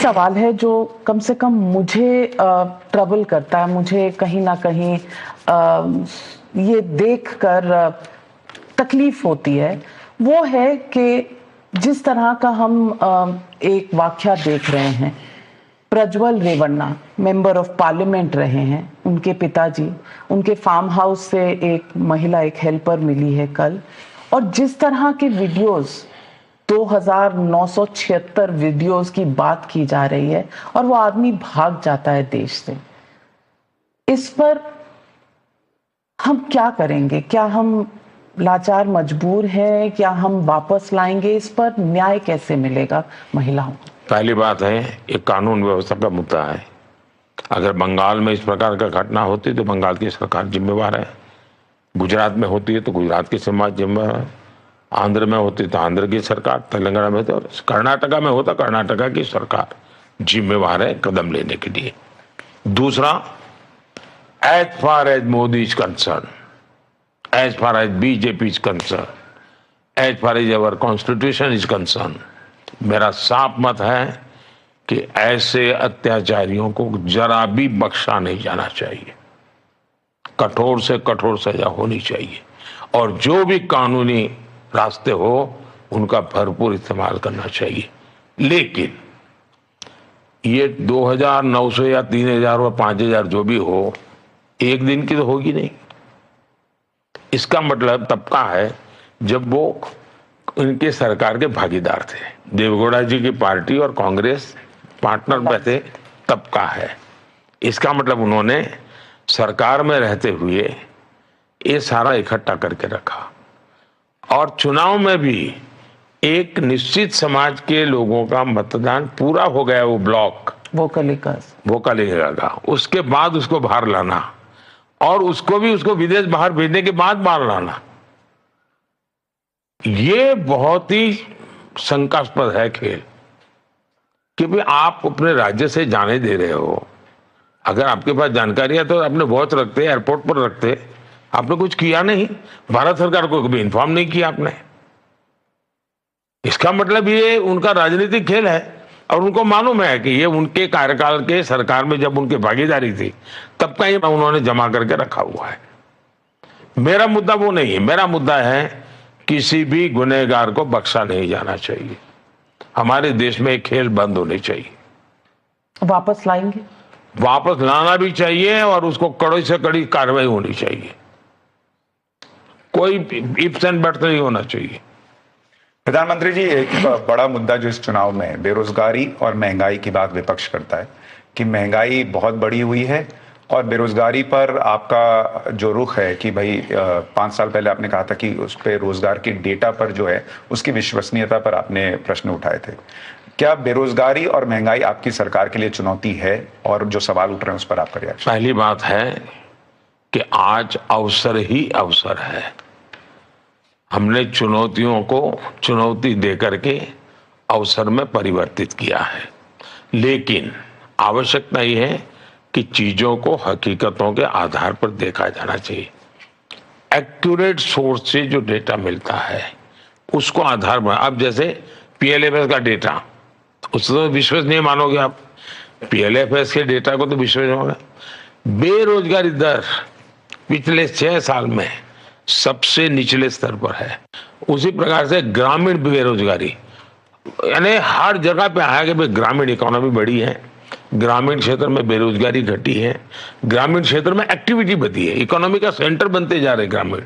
सवाल है जो कम से कम मुझे ट्रबल करता है। मुझे कहीं ना कहीं ये देखकर तकलीफ होती है। वो है कि जिस तरह का हम एक वाकया देख रहे हैं। Prajwal Revanna member of parliament रहे हैं, उनके पिताजी, उनके फार्म हाउस से एक महिला, एक हेल्पर मिली है कल, और जिस तरह के वीडियोस 2976 वीडियोस की बात की जा रही है और वो आदमी भाग जाता है देश से। इस पर हम क्या करेंगे? क्या हम लाचार मजबूर हैं? क्या हम वापस लाएंगे? इस पर न्याय कैसे मिलेगा महिलाओं को? पहली बात है, एक कानून व्यवस्था का मुद्दा है। अगर बंगाल में इस प्रकार का घटना होती तो बंगाल की सरकार जिम्मेवार है, गुजरात में होती है तो गुजरात की समाज जिम्मेवार है, आंध्र में होती तो आंध्र की सरकार, तेलंगाना में तो कर्नाटका में होता कर्नाटका की सरकार जिम्मेवार है कदम लेने के लिए। दूसरा, as far as Modi is concern, as far as BJP is concern, as far as our constitution is concern, मेरा साफ मत है कि ऐसे अत्याचारियों को जरा भी बख्शा नहीं जाना चाहिए। कठोर से कठोर सजा होनी चाहिए और जो भी कानूनी रास्ते हो उनका भरपूर इस्तेमाल करना चाहिए। लेकिन ये 2900 या 3000 और 5000 जो भी हो, एक दिन की तो होगी नहीं। इसका मतलब तबका है जब वो उनके सरकार के भागीदार थे, देवगौड़ा जी की पार्टी और कांग्रेस पार्टनर में थे, तबका है। इसका मतलब उन्होंने सरकार में रहते हुए ये सारा इकट्ठा करके रखा और चुनाव में भी एक निश्चित समाज के लोगों का मतदान पूरा हो गया, वो ब्लॉक वोकलिका का, उसके बाद उसको बाहर लाना और उसको विदेश बाहर भेजने के बाद बाहर लाना, ये बहुत ही शंकास्पद है खेल। क्योंकि आप अपने राज्य से जाने दे रहे हो, अगर आपके पास जानकारी है तो आपने वॉच रखते, एयरपोर्ट पर रखते, आपने कुछ किया नहीं, भारत सरकार को कभी इन्फॉर्म नहीं किया आपने। इसका मतलब ये उनका राजनीतिक खेल है और उनको मालूम है कि ये उनके कार्यकाल के सरकार में जब उनकी भागीदारी थी तब का ये उन्होंने जमा करके रखा हुआ है। मेरा मुद्दा वो नहीं है, मेरा मुद्दा है किसी भी गुनहगार को बख्शा नहीं जाना चाहिए। हमारे देश में एक खेल बंद होने चाहिए। वापस लाएंगे? वापस लाना भी चाहिए और उसको कड़ी से कड़ी कार्रवाई होनी चाहिए। कोई इफ्स एंड बट्स नहीं होना चाहिए। प्रधानमंत्री जी, एक बड़ा मुद्दा जो इस चुनाव में बेरोजगारी और महंगाई की बात विपक्ष करता है कि महंगाई बहुत बढ़ी हुई है और बेरोजगारी पर आपका जो रुख है कि भाई 5 साल पहले आपने कहा था कि उस पर रोजगार के डेटा पर जो है उसकी विश्वसनीयता पर आपने प्रश्न उठाए थे। क्या बेरोजगारी और महंगाई आपकी सरकार के लिए चुनौती है और जो सवाल उठ रहे हैं उस पर आपका रिएक्शन? पहली बात है कि आज अवसर ही अवसर है। हमने चुनौतियों को चुनौती दे करके अवसर में परिवर्तित किया है, लेकिन आवश्यकता यह है कि चीजों को हकीकतों के आधार पर देखा जाना चाहिए। एक्यूरेट सोर्स से जो डेटा मिलता है उसको आधार पर, अब जैसे पीएलएफएस का डेटा, उसको तो विश्वसनीय मानोगे आप, पीएलएफएस के डेटा को तो विश्वसनीय होगा। बेरोजगारी दर पिछले 6 साल में सबसे निचले स्तर पर है। उसी प्रकार से ग्रामीण बेरोजगारी, यानी हर जगह पे आया कि भाई ग्रामीण इकोनॉमी बढ़ी है, ग्रामीण क्षेत्र में बेरोजगारी घटी है, ग्रामीण क्षेत्र में एक्टिविटी बढ़ी है, इकोनॉमी का सेंटर बनते जा रहे ग्रामीण।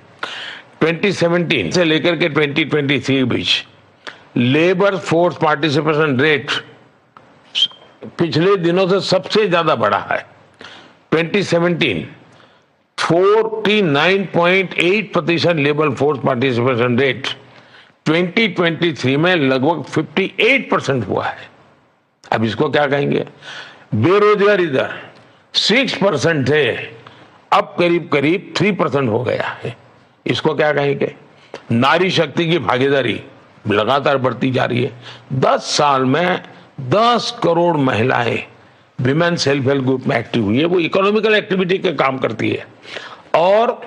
2017 से लेकर के 2023 के बीच लेबर फोर्स पार्टिसिपेशन रेट पिछले दिनों से सबसे ज्यादा बढ़ा है। 2017 49.8% लेबर फोर्स पार्टिसिपेशन रेट 2023 में लगभग 58% हुआ है। अब इसको क्या कहेंगे? बेरोजगारी दर 6% थे, अब करीब करीब 3% हो गया है। इसको क्या कहेंगे? नारी शक्ति की भागीदारी लगातार बढ़ती जा रही है। 10 साल में 10 करोड़ महिलाएं विमेन सेल्फ हेल्प ग्रुप में एक्टिव हुई है। वो इकोनॉमिकल एक्टिविटी के काम करती है और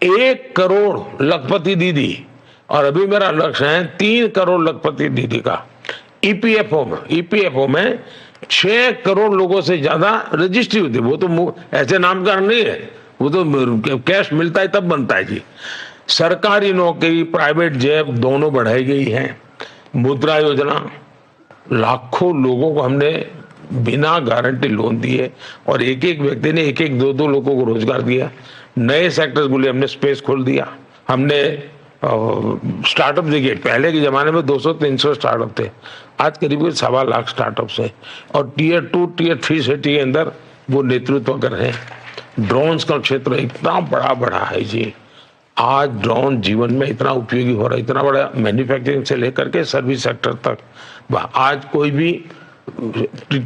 1 करोड़ लखपति दीदी, और अभी मेरा लक्ष्य है 3 करोड़ लखपति दीदी का ईपीएफओ में 6 करोड़ लोगों से ज्यादा रजिस्ट्री होती है। वो तो ऐसे नामकरण नहीं है, वो तो कैश मिलता है तब बनता है जी। सरकारी नौकरी, प्राइवेट जॉब दोनों बढ़ाई गई है। मुद्रा योजना, लाखों लोगों को हमने बिना गारंटी लोन दिए और एक एक व्यक्ति ने एक एक दो दो लोगों को रोजगार दिया। नए सेक्टर्स के लिए हमने स्पेस खोल दिया। हमने स्टार्टअप देखिए, पहले के जमाने में 200-300 स्टार्टअप थे, आज करीब 1.25 लाख स्टार्टअप्स हैं और टियर 2 टियर 3 सिटी के अंदर वो नेतृत्व कर रहे हैं। ड्रोन्स का क्षेत्र इतना बड़ा बढ़ा है जी, आज ड्रोन जीवन में इतना उपयोगी हो रहा है, इतना बड़ा, मैन्युफैक्चरिंग से लेकर के सर्विस सेक्टर तक। आज कोई भी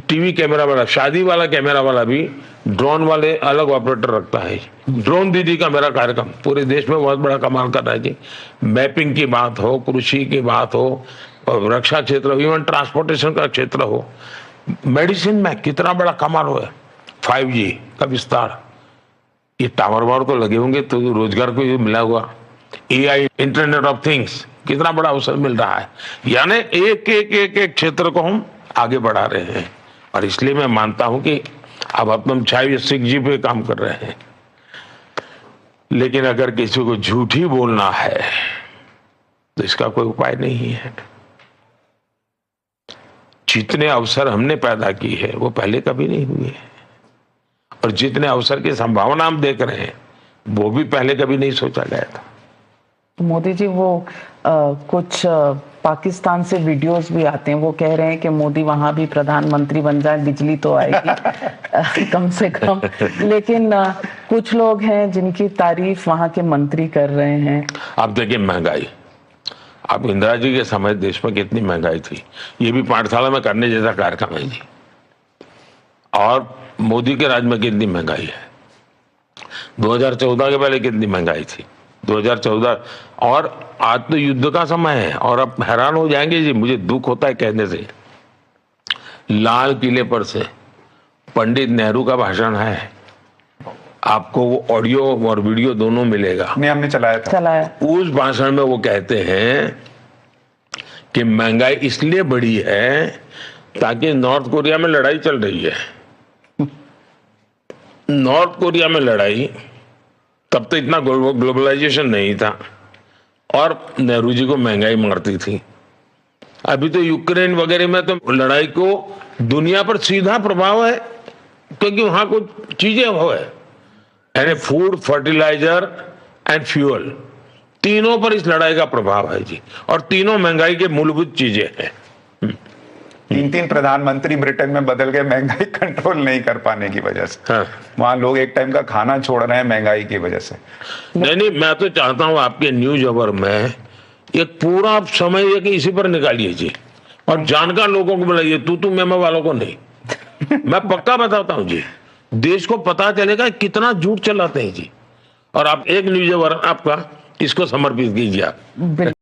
टीवी कैमरा वाला, शादी वाला कैमरा वाला भी ड्रोन वाले अलग ऑपरेटर रखता है। ड्रोन दीदी का मेरा कार्यक्रम पूरे देश में बहुत बड़ा कमाल कर रहा है जी। मैपिंग की बात हो, कृषि की बात हो, रक्षा क्षेत्र हो, इवन ट्रांसपोर्टेशन का क्षेत्र हो, मेडिसिन में कितना बड़ा कमाल हो है। 5G का विस्तार, ये टावर वावर तो लगे होंगे तो रोजगार को ये मिला हुआ। AI, इंटरनेट ऑफ थिंग्स, कितना बड़ा अवसर मिल रहा है। यानी एक क्षेत्र को हम आगे बढ़ा रहे हैं और इसलिए मैं मानता हूं कि अब हम 6G पे काम कर रहे हैं। लेकिन अगर किसी को झूठ ही बोलना है तो इसका कोई उपाय नहीं है। जितने अवसर हमने पैदा की है वो पहले कभी नहीं हुए और जितने अवसर की संभावना हम देख रहे हैं वो भी पहले कभी नहीं सोचा गया था। मोदी जी, वो कुछ पाकिस्तान से वीडियोस भी आते हैं, वो कह रहे हैं कि मोदी वहां भी प्रधानमंत्री बन जाए, बिजली तो आएगी कम से कम। लेकिन कुछ लोग हैं जिनकी तारीफ वहां के मंत्री कर रहे हैं। आप देखिए महंगाई, आप इंदिरा जी के समय देश में कितनी महंगाई थी, ये भी पाठशाला में करने जैसा कार्यक्रम है जी। और मोदी के राज में कितनी महंगाई है, 2014 के पहले कितनी महंगाई थी, 2014, और आज तो युद्ध का समय है। और आप हैरान हो जाएंगे जी, मुझे दुख होता है कहने से, लाल किले पर से पंडित नेहरू का भाषण है, आपको वो ऑडियो और वीडियो दोनों मिलेगा, नहीं हमने चलाया। उस भाषण में वो कहते हैं कि महंगाई इसलिए बढ़ी है ताकि नॉर्थ कोरिया में लड़ाई चल रही है। नॉर्थ कोरिया में लड़ाई, तब तो इतना ग्लोबलाइजेशन नहीं था और नेहरू जी को महंगाई मारती थी। अभी तो यूक्रेन वगैरह में तो लड़ाई को दुनिया पर सीधा प्रभाव है क्योंकि वहां कुछ चीजें हो है, यानी फूड, फर्टिलाइजर एंड फ्यूल, तीनों पर इस लड़ाई का प्रभाव है जी। और तीनों महंगाई के मूलभूत चीजें हैं। 3 प्रधानमंत्री ब्रिटेन में बदल गए महंगाई कंट्रोल नहीं कर पाने की वजह से। हाँ। वहां लोग एक टाइम का खाना छोड़ रहे हैं महंगाई की वजह से। नहीं, मैं तो चाहता हूं आपके न्यूज अवर में एक पूरा समय है कि इसी पर निकालिए जी और जानकार लोगों को बुलाइए, तू मेमा वालों को नहीं। मैं पक्का बताता हूं जी, देश को पता चलेगा कितना झूठ चलाते हैं जी। और आप एक न्यूज अवर आपका इसको समर्पित कीजिए आप।